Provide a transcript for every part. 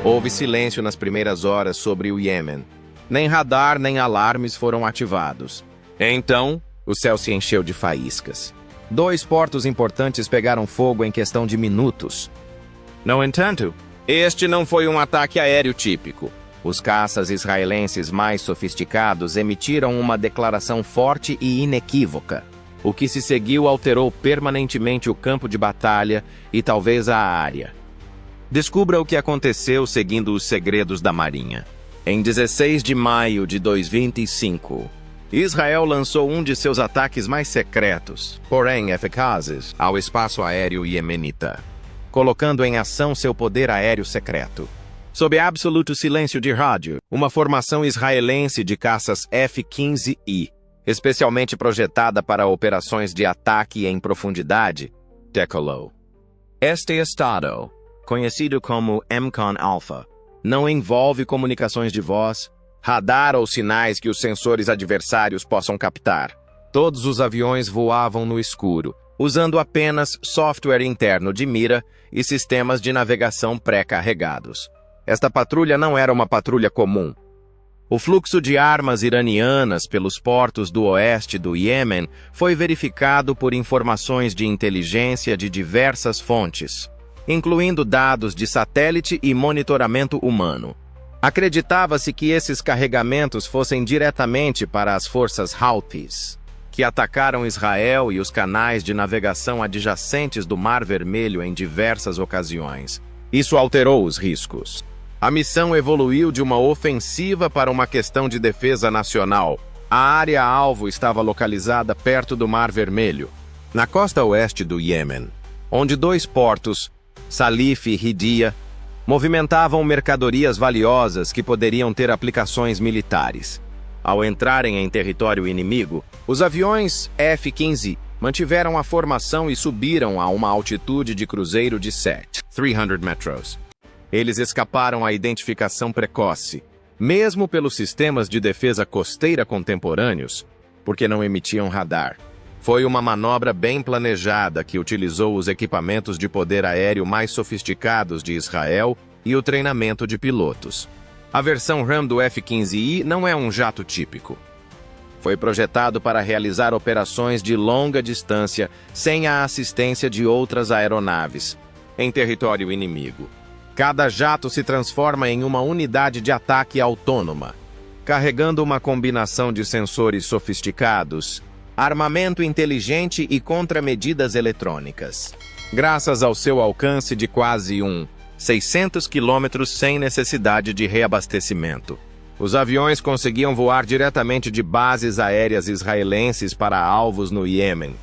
Houve silêncio nas primeiras horas sobre o Iêmen. Nem radar nem alarmes foram ativados. Então, o céu se encheu de faíscas. 2 portos importantes pegaram fogo em questão de minutos. No entanto, este não foi um ataque aéreo típico. Os caças israelenses mais sofisticados emitiram uma declaração forte e inequívoca. O que se seguiu alterou permanentemente o campo de batalha e talvez a área. Descubra o que aconteceu seguindo os segredos da Marinha. Em 16 de maio de 2025, Israel lançou um de seus ataques mais secretos, porém eficazes, ao espaço aéreo iemenita, colocando em ação seu poder aéreo secreto. Sob absoluto silêncio de rádio, uma formação israelense de caças F-15I, especialmente projetada para operações de ataque em profundidade, decolou. Este estado, conhecido como MCON Alpha, não envolve comunicações de voz, radar ou sinais que os sensores adversários possam captar. Todos os aviões voavam no escuro, usando apenas software interno de mira e sistemas de navegação pré-carregados. Esta patrulha não era uma patrulha comum. O fluxo de armas iranianas pelos portos do oeste do Iêmen foi verificado por informações de inteligência de diversas fontes, incluindo dados de satélite e monitoramento humano. Acreditava-se que esses carregamentos fossem diretamente para as forças Houthis, que atacaram Israel e os canais de navegação adjacentes do Mar Vermelho em diversas ocasiões. Isso alterou os riscos. A missão evoluiu de uma ofensiva para uma questão de defesa nacional. A área-alvo estava localizada perto do Mar Vermelho, na costa oeste do Iêmen, onde 2 portos, Salif e Hidia, movimentavam mercadorias valiosas que poderiam ter aplicações militares. Ao entrarem em território inimigo, os aviões F-15 mantiveram a formação e subiram a uma altitude de cruzeiro de 300 metros. Eles escaparam à identificação precoce, mesmo pelos sistemas de defesa costeira contemporâneos, porque não emitiam radar. Foi uma manobra bem planejada que utilizou os equipamentos de poder aéreo mais sofisticados de Israel e o treinamento de pilotos. A versão RAM do F-15I não é um jato típico. Foi projetado para realizar operações de longa distância sem a assistência de outras aeronaves, em território inimigo. Cada jato se transforma em uma unidade de ataque autônoma, carregando uma combinação de sensores sofisticados, armamento inteligente e contramedidas eletrônicas. Graças ao seu alcance de quase 600 quilômetros sem necessidade de reabastecimento, os aviões conseguiam voar diretamente de bases aéreas israelenses para alvos no Iêmen.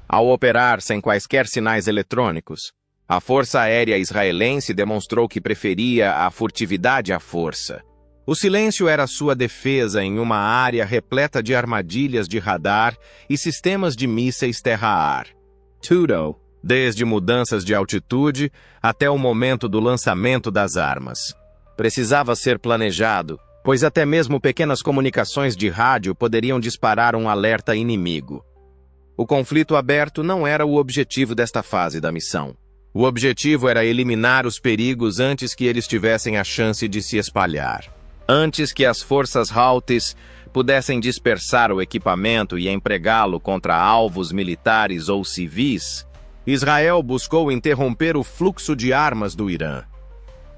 Ao operar sem quaisquer sinais eletrônicos, a Força Aérea Israelense demonstrou que preferia a furtividade à força. O silêncio era sua defesa em uma área repleta de armadilhas de radar e sistemas de mísseis terra-ar. Tudo, desde mudanças de altitude até o momento do lançamento das armas. Precisava ser planejado, pois até mesmo pequenas comunicações de rádio poderiam disparar um alerta inimigo. O conflito aberto não era o objetivo desta fase da missão. O objetivo era eliminar os perigos antes que eles tivessem a chance de se espalhar. Antes que as forças Houthis pudessem dispersar o equipamento e empregá-lo contra alvos militares ou civis, Israel buscou interromper o fluxo de armas do Irã.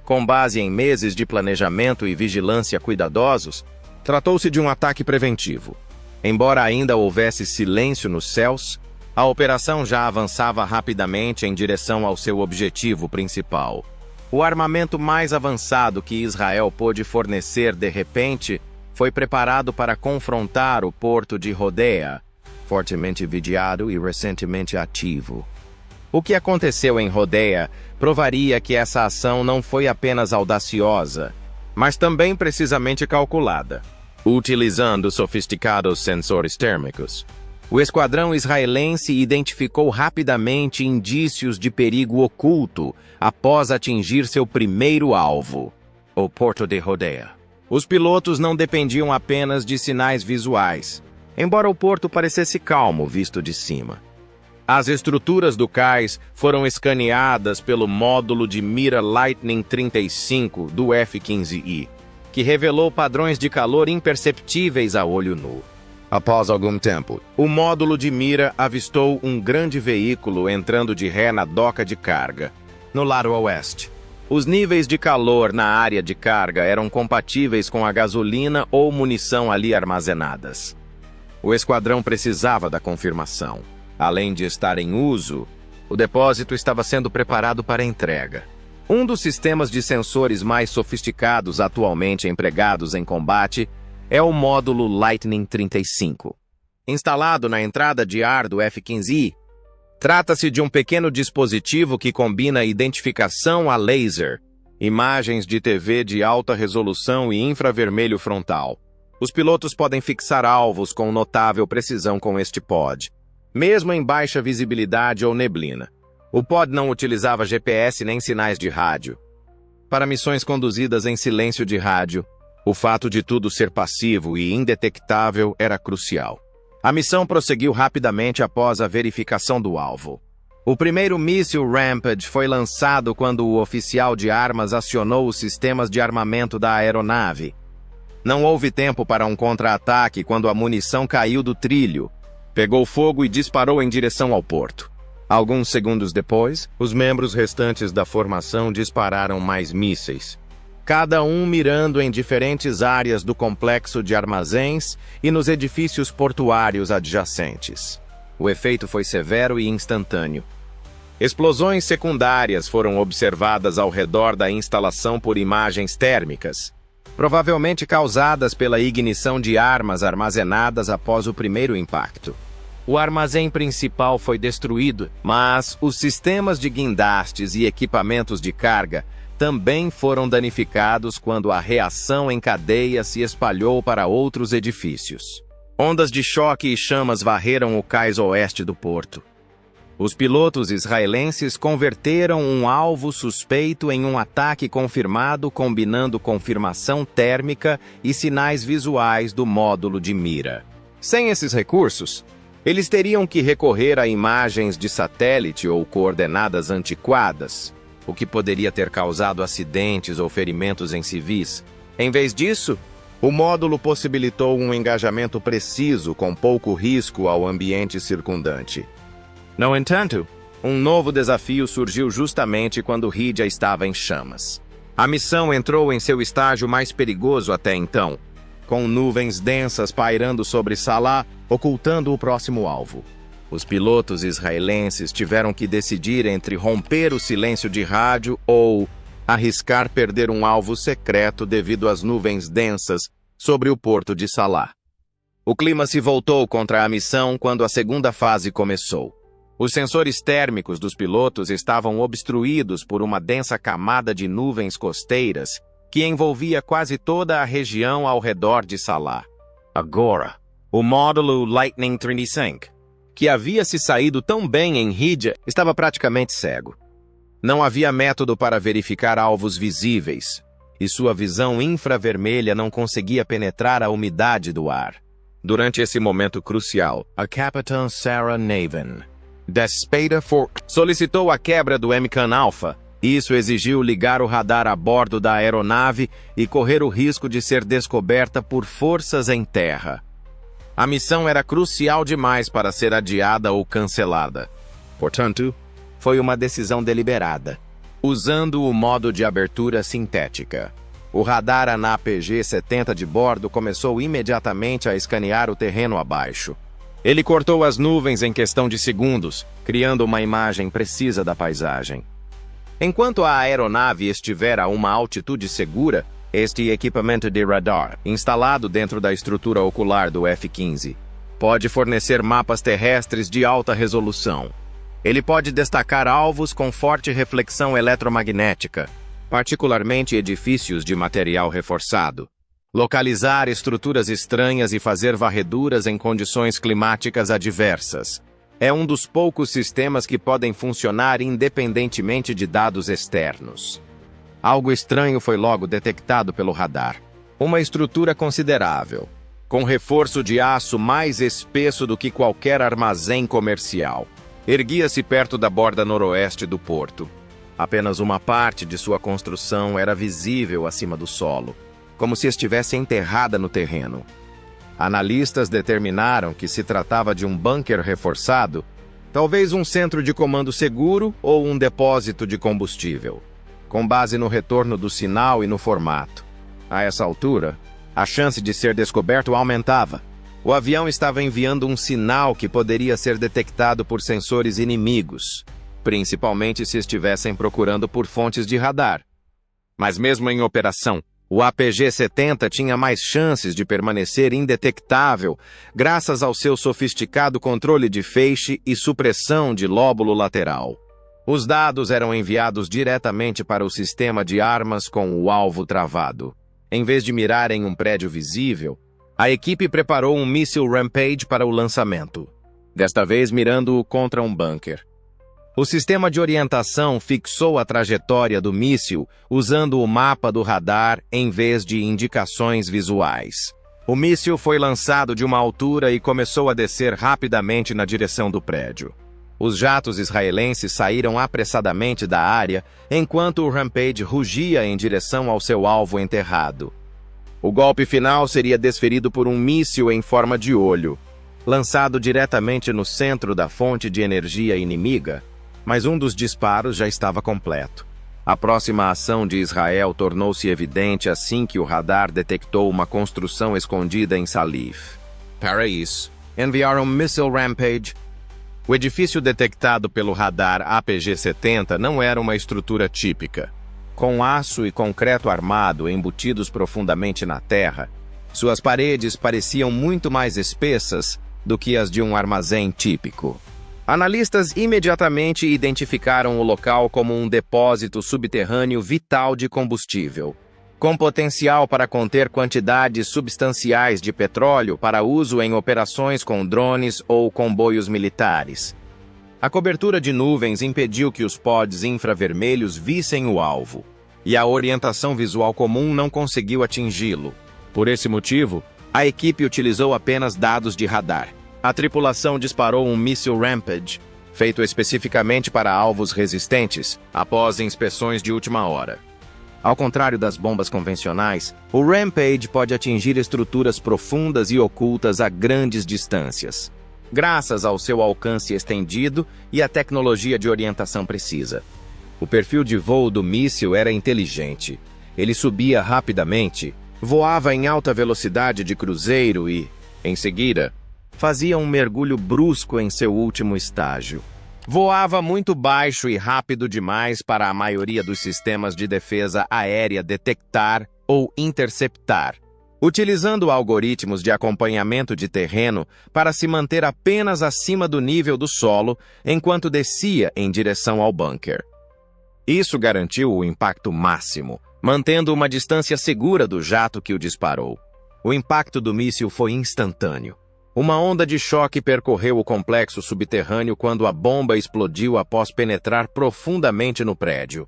Com base em meses de planejamento e vigilância cuidadosos, tratou-se de um ataque preventivo. Embora ainda houvesse silêncio nos céus, a operação já avançava rapidamente em direção ao seu objetivo principal. O armamento mais avançado que Israel pôde fornecer de repente foi preparado para confrontar o porto de Hodeia, fortemente vigiado e recentemente ativo. O que aconteceu em Hodeia provaria que essa ação não foi apenas audaciosa, mas também precisamente calculada. Utilizando sofisticados sensores térmicos, o esquadrão israelense identificou rapidamente indícios de perigo oculto após atingir seu primeiro alvo, o porto de Hodeia. Os pilotos não dependiam apenas de sinais visuais, embora o porto parecesse calmo visto de cima. As estruturas do cais foram escaneadas pelo módulo de mira Lightning 35 do F-15I, que revelou padrões de calor imperceptíveis a olho nu. Após algum tempo, o módulo de mira avistou um grande veículo entrando de ré na doca de carga, no lado oeste. Os níveis de calor na área de carga eram compatíveis com a gasolina ou munição ali armazenadas. O esquadrão precisava da confirmação. Além de estar em uso, o depósito estava sendo preparado para entrega. Um dos sistemas de sensores mais sofisticados atualmente empregados em combate é o módulo Lightning 35. Instalado na entrada de ar do F-15I, trata-se de um pequeno dispositivo que combina identificação a laser, imagens de TV de alta resolução e infravermelho frontal. Os pilotos podem fixar alvos com notável precisão com este pod, mesmo em baixa visibilidade ou neblina. O pod não utilizava GPS nem sinais de rádio. Para missões conduzidas em silêncio de rádio, o fato de tudo ser passivo e indetectável era crucial. A missão prosseguiu rapidamente após a verificação do alvo. O primeiro míssil Rampage foi lançado quando o oficial de armas acionou os sistemas de armamento da aeronave. Não houve tempo para um contra-ataque quando a munição caiu do trilho, pegou fogo e disparou em direção ao porto. Alguns segundos depois, os membros restantes da formação dispararam mais mísseis, cada um mirando em diferentes áreas do complexo de armazéns e nos edifícios portuários adjacentes. O efeito foi severo e instantâneo. Explosões secundárias foram observadas ao redor da instalação por imagens térmicas, provavelmente causadas pela ignição de armas armazenadas após o primeiro impacto. O armazém principal foi destruído, mas os sistemas de guindastes e equipamentos de carga também foram danificados quando a reação em cadeia se espalhou para outros edifícios. Ondas de choque e chamas varreram o cais oeste do porto. Os pilotos israelenses converteram um alvo suspeito em um ataque confirmado, combinando confirmação térmica e sinais visuais do módulo de mira. Sem esses recursos, eles teriam que recorrer a imagens de satélite ou coordenadas antiquadas, o que poderia ter causado acidentes ou ferimentos em civis. Em vez disso, o módulo possibilitou um engajamento preciso com pouco risco ao ambiente circundante. No entanto, um novo desafio surgiu justamente quando Hidja estava em chamas. A missão entrou em seu estágio mais perigoso até então, com nuvens densas pairando sobre Salah, ocultando o próximo alvo. Os pilotos israelenses tiveram que decidir entre romper o silêncio de rádio ou arriscar perder um alvo secreto devido às nuvens densas sobre o porto de Salah. O clima se voltou contra a missão quando a segunda fase começou. Os sensores térmicos dos pilotos estavam obstruídos por uma densa camada de nuvens costeiras que envolvia quase toda a região ao redor de Salah. Agora, o módulo Lightning 35, que havia se saído tão bem em Hidja, estava praticamente cego. Não havia método para verificar alvos visíveis, e sua visão infravermelha não conseguia penetrar a umidade do ar. Durante esse momento crucial, a Capitã Sarah Naven, da Spada Fork, solicitou a quebra do MCAN Alpha. Isso exigiu ligar o radar a bordo da aeronave e correr o risco de ser descoberta por forças em terra. A missão era crucial demais para ser adiada ou cancelada. Portanto, foi uma decisão deliberada, usando o modo de abertura sintética. O radar ANAPG-70 de bordo começou imediatamente a escanear o terreno abaixo. Ele cortou as nuvens em questão de segundos, criando uma imagem precisa da paisagem. Enquanto a aeronave estiver a uma altitude segura, este equipamento de radar, instalado dentro da estrutura ocular do F-15, pode fornecer mapas terrestres de alta resolução. Ele pode destacar alvos com forte reflexão eletromagnética, particularmente edifícios de material reforçado, localizar estruturas estranhas e fazer varreduras em condições climáticas adversas. É um dos poucos sistemas que podem funcionar independentemente de dados externos. Algo estranho foi logo detectado pelo radar. Uma estrutura considerável, com reforço de aço mais espesso do que qualquer armazém comercial. erguia-se perto da borda noroeste do porto. Apenas uma parte de sua construção era visível acima do solo, como se estivesse enterrada no terreno. Analistas determinaram que se tratava de um bunker reforçado, talvez um centro de comando seguro ou um depósito de combustível, com base no retorno do sinal e no formato. A essa altura, a chance de ser descoberto aumentava. O avião estava enviando um sinal que poderia ser detectado por sensores inimigos, principalmente se estivessem procurando por fontes de radar. Mas mesmo em operação, o APG-70 tinha mais chances de permanecer indetectável graças ao seu sofisticado controle de feixe e supressão de lóbulo lateral. Os dados eram enviados diretamente para o sistema de armas com o alvo travado. Em vez de mirar em um prédio visível, a equipe preparou um míssil Rampage para o lançamento, desta vez mirando-o contra um bunker. O sistema de orientação fixou a trajetória do míssil usando o mapa do radar em vez de indicações visuais. O míssil foi lançado de uma altura e começou a descer rapidamente na direção do prédio. Os jatos israelenses saíram apressadamente da área, enquanto o Rampage rugia em direção ao seu alvo enterrado. O golpe final seria desferido por um míssil em forma de olho, lançado diretamente no centro da fonte de energia inimiga, mas um dos disparos já estava completo. A próxima ação de Israel tornou-se evidente assim que o radar detectou uma construção escondida em Salif. Para isso, enviaram um míssil Rampage. O edifício detectado pelo radar APG-70 não era uma estrutura típica. Com aço e concreto armado embutidos profundamente na terra, suas paredes pareciam muito mais espessas do que as de um armazém típico. Analistas imediatamente identificaram o local como um depósito subterrâneo vital de combustível, com potencial para conter quantidades substanciais de petróleo para uso em operações com drones ou comboios militares. A cobertura de nuvens impediu que os pods infravermelhos vissem o alvo, e a orientação visual comum não conseguiu atingi-lo. Por esse motivo, a equipe utilizou apenas dados de radar. A tripulação disparou um míssil Rampage, feito especificamente para alvos resistentes, após inspeções de última hora. Ao contrário das bombas convencionais, o Rampage pode atingir estruturas profundas e ocultas a grandes distâncias, graças ao seu alcance estendido e à tecnologia de orientação precisa. O perfil de voo do míssil era inteligente. Ele subia rapidamente, voava em alta velocidade de cruzeiro e, em seguida, fazia um mergulho brusco em seu último estágio. Voava muito baixo e rápido demais para a maioria dos sistemas de defesa aérea detectar ou interceptar, utilizando algoritmos de acompanhamento de terreno para se manter apenas acima do nível do solo enquanto descia em direção ao bunker. Isso garantiu o impacto máximo, mantendo uma distância segura do jato que o disparou. O impacto do míssil foi instantâneo. Uma onda de choque percorreu o complexo subterrâneo quando a bomba explodiu após penetrar profundamente no prédio.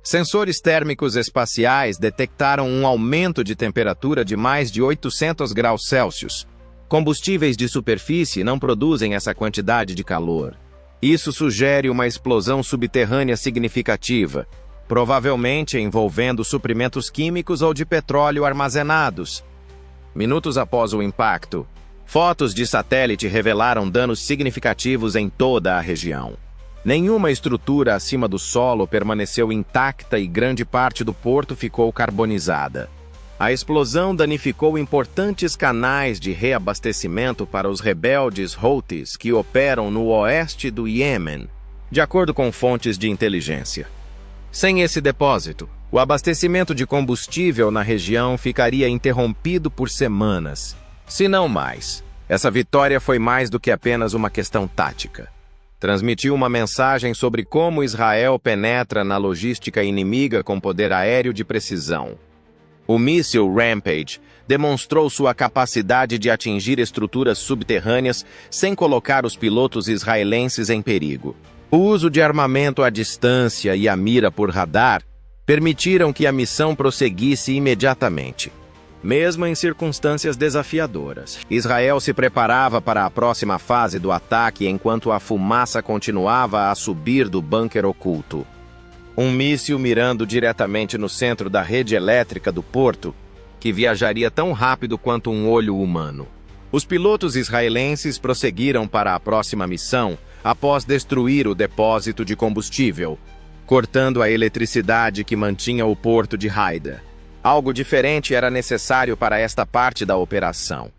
Sensores térmicos espaciais detectaram um aumento de temperatura de mais de 800 graus Celsius. Combustíveis de superfície não produzem essa quantidade de calor. Isso sugere uma explosão subterrânea significativa, provavelmente envolvendo suprimentos químicos ou de petróleo armazenados. Minutos após o impacto, fotos de satélite revelaram danos significativos em toda a região. Nenhuma estrutura acima do solo permaneceu intacta e grande parte do porto ficou carbonizada. A explosão danificou importantes canais de reabastecimento para os rebeldes Houthis que operam no oeste do Iêmen, de acordo com fontes de inteligência. Sem esse depósito, o abastecimento de combustível na região ficaria interrompido por semanas, se não mais. Essa vitória foi mais do que apenas uma questão tática. Transmitiu uma mensagem sobre como Israel penetra na logística inimiga com poder aéreo de precisão. O míssil Rampage demonstrou sua capacidade de atingir estruturas subterrâneas sem colocar os pilotos israelenses em perigo. O uso de armamento à distância e a mira por radar permitiram que a missão prosseguisse imediatamente. mesmo em circunstâncias desafiadoras. Israel se preparava para a próxima fase do ataque enquanto a fumaça continuava a subir do bunker oculto. Um míssil mirando diretamente no centro da rede elétrica do porto, que viajaria tão rápido quanto um olho humano. Os pilotos israelenses prosseguiram para a próxima missão após destruir o depósito de combustível, cortando a eletricidade que mantinha o porto de Haida. Algo diferente era necessário para esta parte da operação.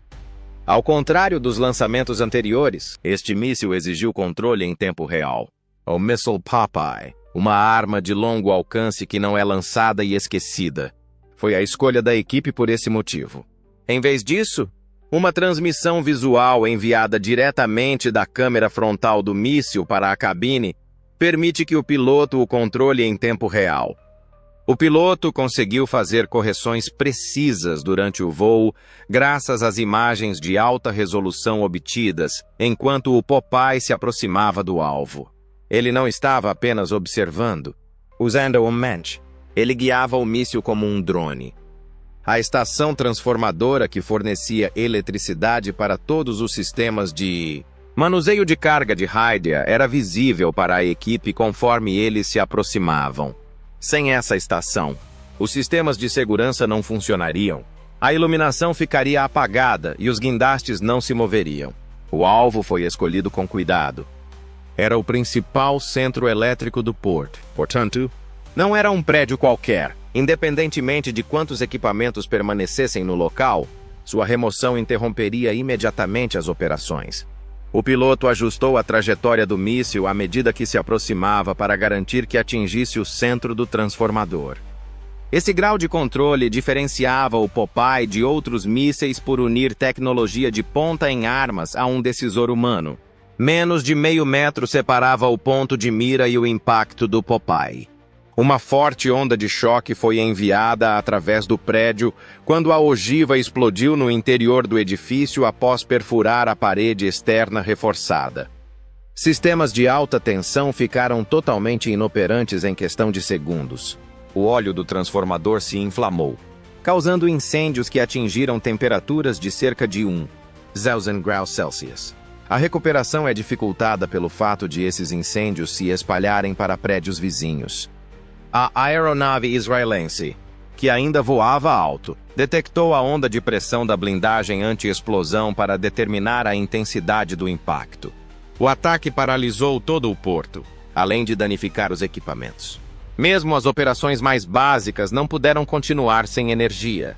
Ao contrário dos lançamentos anteriores, este míssil exigiu controle em tempo real. O Missile Popeye, uma arma de longo alcance que não é lançada e esquecida, foi a escolha da equipe por esse motivo. Em vez disso, uma transmissão visual enviada diretamente da câmera frontal do míssil para a cabine permite que o piloto o controle em tempo real. O piloto conseguiu fazer correções precisas durante o voo graças às imagens de alta resolução obtidas enquanto o Popeye se aproximava do alvo. Ele não estava apenas observando. Usando o mente, ele guiava o míssil como um drone. A estação transformadora que fornecia eletricidade para todos os sistemas de manuseio de carga de Haida era visível para a equipe conforme eles se aproximavam. Sem essa estação, os sistemas de segurança não funcionariam. A iluminação ficaria apagada e os guindastes não se moveriam. O alvo foi escolhido com cuidado. Era o principal centro elétrico do porto. Portanto, não era um prédio qualquer. Independentemente de quantos equipamentos permanecessem no local, sua remoção interromperia imediatamente as operações. O piloto ajustou a trajetória do míssil à medida que se aproximava para garantir que atingisse o centro do transformador. Esse grau de controle diferenciava o Popeye de outros mísseis por unir tecnologia de ponta em armas a um decisor humano. Menos de meio metro separava o ponto de mira e o impacto do Popeye. Uma forte onda de choque foi enviada através do prédio quando a ogiva explodiu no interior do edifício após perfurar a parede externa reforçada. Sistemas de alta tensão ficaram totalmente inoperantes em questão de segundos. O óleo do transformador se inflamou, causando incêndios que atingiram temperaturas de cerca de 1.000 graus Celsius. A recuperação é dificultada pelo fato de esses incêndios se espalharem para prédios vizinhos. A aeronave israelense, que ainda voava alto, detectou a onda de pressão da blindagem anti-explosão para determinar a intensidade do impacto. O ataque paralisou todo o porto, além de danificar os equipamentos. Mesmo as operações mais básicas não puderam continuar sem energia.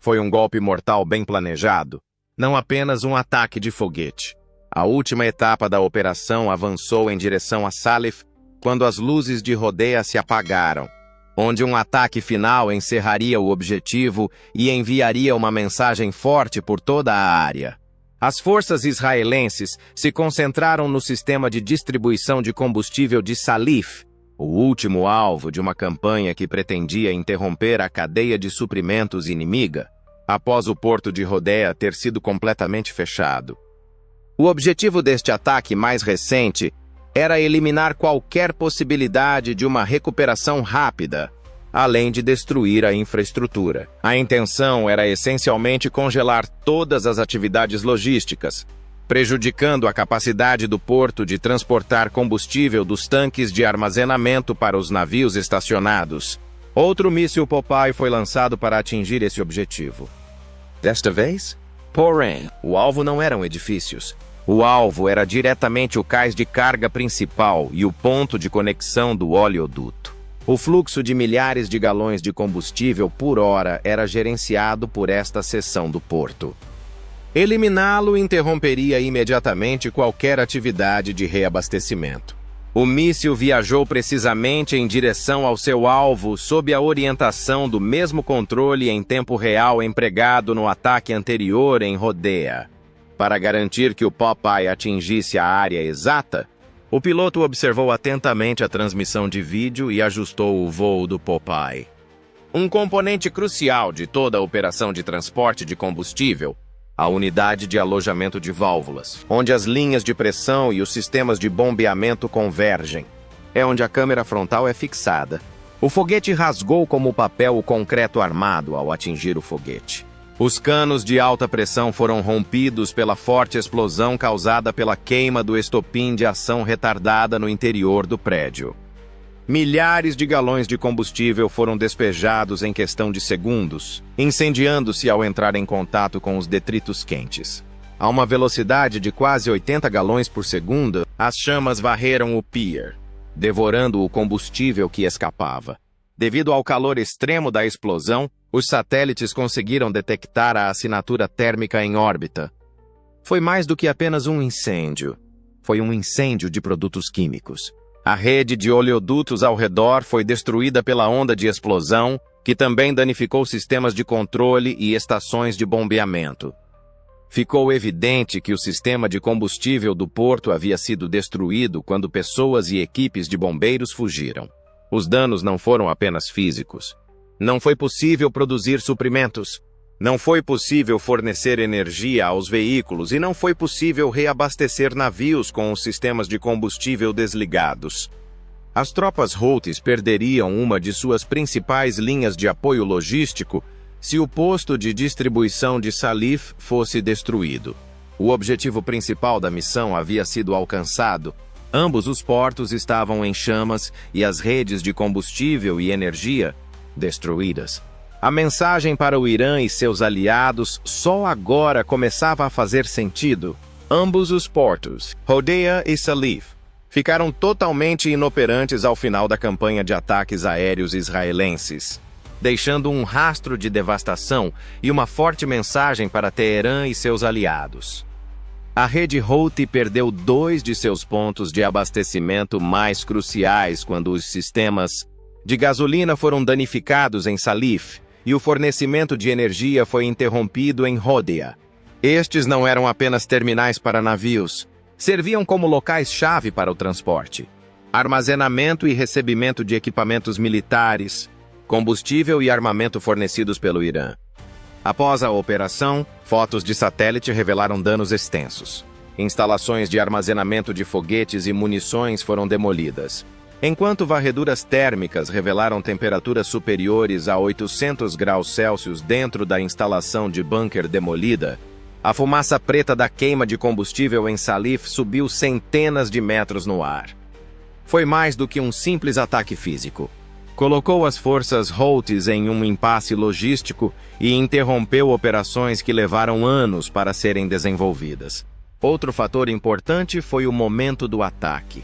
Foi um golpe mortal bem planejado, não apenas um ataque de foguete. A última etapa da operação avançou em direção a Salif quando as luzes de Rodeia se apagaram, onde um ataque final encerraria o objetivo e enviaria uma mensagem forte por toda a área. As forças israelenses se concentraram no sistema de distribuição de combustível de Salif, o último alvo de uma campanha que pretendia interromper a cadeia de suprimentos inimiga, após o porto de Rodeia ter sido completamente fechado. O objetivo deste ataque mais recente era eliminar qualquer possibilidade de uma recuperação rápida, além de destruir a infraestrutura. A intenção era essencialmente congelar todas as atividades logísticas, prejudicando a capacidade do porto de transportar combustível dos tanques de armazenamento para os navios estacionados. Outro míssil Popeye foi lançado para atingir esse objetivo. Desta vez, porém, o alvo não eram edifícios. O alvo era diretamente o cais de carga principal e o ponto de conexão do oleoduto. O fluxo de milhares de galões de combustível por hora era gerenciado por esta seção do porto. Eliminá-lo interromperia imediatamente qualquer atividade de reabastecimento. O míssil viajou precisamente em direção ao seu alvo sob a orientação do mesmo controle em tempo real empregado no ataque anterior em Rodeia. Para garantir que o Popeye atingisse a área exata, o piloto observou atentamente a transmissão de vídeo e ajustou o voo do Popeye. Um componente crucial de toda a operação de transporte de combustível, a unidade de alojamento de válvulas, onde as linhas de pressão e os sistemas de bombeamento convergem. É onde a câmera frontal é fixada. O foguete rasgou como papel o concreto armado ao atingir o foguete. Os canos de alta pressão foram rompidos pela forte explosão causada pela queima do estopim de ação retardada no interior do prédio. Milhares de galões de combustível foram despejados em questão de segundos, incendiando-se ao entrar em contato com os detritos quentes. A uma velocidade de quase 80 galões por segundo, as chamas varreram o pier, devorando o combustível que escapava. Devido ao calor extremo da explosão, os satélites conseguiram detectar a assinatura térmica em órbita. Foi mais do que apenas um incêndio. Foi um incêndio de produtos químicos. A rede de oleodutos ao redor foi destruída pela onda de explosão, que também danificou sistemas de controle e estações de bombeamento. Ficou evidente que o sistema de combustível do porto havia sido destruído quando pessoas e equipes de bombeiros fugiram. Os danos não foram apenas físicos. Não foi possível produzir suprimentos. Não foi possível fornecer energia aos veículos e não foi possível reabastecer navios com os sistemas de combustível desligados. As tropas Houthis perderiam uma de suas principais linhas de apoio logístico se o posto de distribuição de Salif fosse destruído. O objetivo principal da missão havia sido alcançado. Ambos os portos estavam em chamas e as redes de combustível e energia destruídas. A mensagem para o Irã e seus aliados só agora começava a fazer sentido. Ambos os portos, Hodeidah e Salif, ficaram totalmente inoperantes ao final da campanha de ataques aéreos israelenses, deixando um rastro de devastação e uma forte mensagem para Teherã e seus aliados. A rede Houthi perdeu 2 de seus pontos de abastecimento mais cruciais quando os sistemas de gasolina foram danificados em Salif e o fornecimento de energia foi interrompido em Hodeidah. Estes não eram apenas terminais para navios, serviam como locais-chave para o transporte, armazenamento e recebimento de equipamentos militares, combustível e armamento fornecidos pelo Irã. Após a operação, fotos de satélite revelaram danos extensos. Instalações de armazenamento de foguetes e munições foram demolidas, enquanto varreduras térmicas revelaram temperaturas superiores a 800 graus Celsius dentro da instalação de bunker demolida. A fumaça preta da queima de combustível em Salif subiu centenas de metros no ar. Foi mais do que um simples ataque físico. Colocou as forças Houthis em um impasse logístico e interrompeu operações que levaram anos para serem desenvolvidas. Outro fator importante foi o momento do ataque.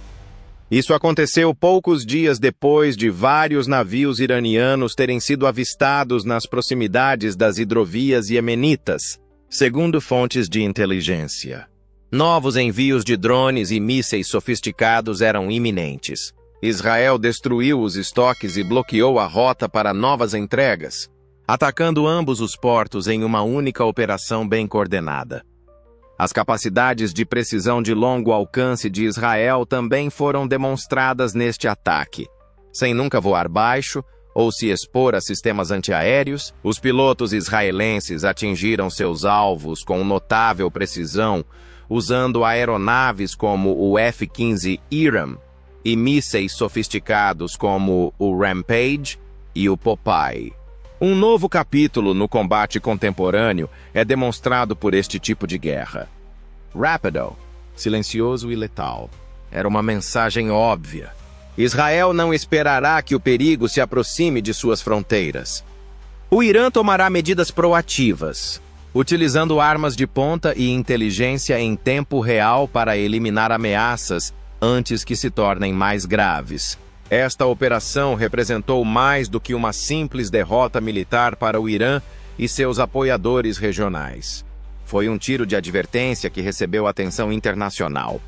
Isso aconteceu poucos dias depois de vários navios iranianos terem sido avistados nas proximidades das hidrovias iemenitas, segundo fontes de inteligência. Novos envios de drones e mísseis sofisticados eram iminentes. Israel destruiu os estoques e bloqueou a rota para novas entregas, atacando ambos os portos em uma única operação bem coordenada. As capacidades de precisão de longo alcance de Israel também foram demonstradas neste ataque. Sem nunca voar baixo ou se expor a sistemas antiaéreos, os pilotos israelenses atingiram seus alvos com notável precisão, usando aeronaves como o F-15 Hiram e mísseis sofisticados como o Rampage e o Popeye. Um novo capítulo no combate contemporâneo é demonstrado por este tipo de guerra. Rapido, silencioso e letal. Era uma mensagem óbvia. Israel não esperará que o perigo se aproxime de suas fronteiras. O Irã tomará medidas proativas, utilizando armas de ponta e inteligência em tempo real para eliminar ameaças antes que se tornem mais graves. Esta operação representou mais do que uma simples derrota militar para o Irã e seus apoiadores regionais. Foi um tiro de advertência que recebeu atenção internacional.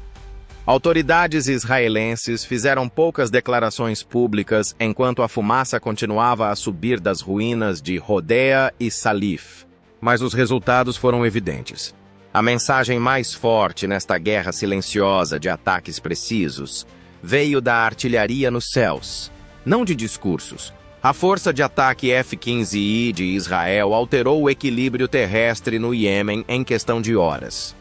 Autoridades israelenses fizeram poucas declarações públicas enquanto a fumaça continuava a subir das ruínas de Hodeidah e Salif, mas os resultados foram evidentes. A mensagem mais forte nesta guerra silenciosa de ataques precisos veio da artilharia nos céus, não de discursos. A força de ataque F-15I de Israel alterou o equilíbrio terrestre no Iêmen em questão de horas.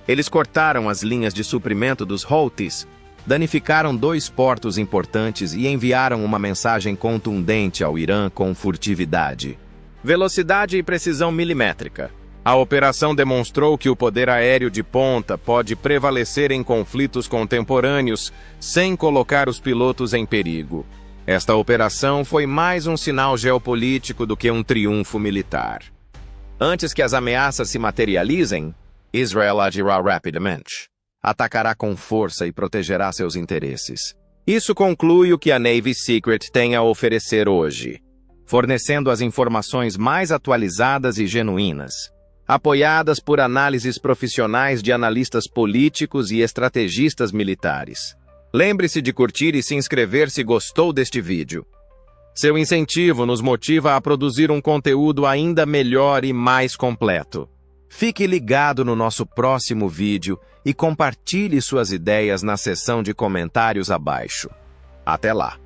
Eles cortaram as linhas de suprimento dos Houthis, danificaram 2 portos importantes e enviaram uma mensagem contundente ao Irã com furtividade. Velocidade e precisão milimétrica. A operação demonstrou que o poder aéreo de ponta pode prevalecer em conflitos contemporâneos sem colocar os pilotos em perigo. Esta operação foi mais um sinal geopolítico do que um triunfo militar. Antes que as ameaças se materializem, Israel agirá rapidamente. Atacará com força e protegerá seus interesses. Isso conclui o que a Navy Secret tem a oferecer hoje, fornecendo as informações mais atualizadas e genuínas, apoiadas por análises profissionais de analistas políticos e estrategistas militares. Lembre-se de curtir e se inscrever se gostou deste vídeo. Seu incentivo nos motiva a produzir um conteúdo ainda melhor e mais completo. Fique ligado no nosso próximo vídeo e compartilhe suas ideias na seção de comentários abaixo. Até lá!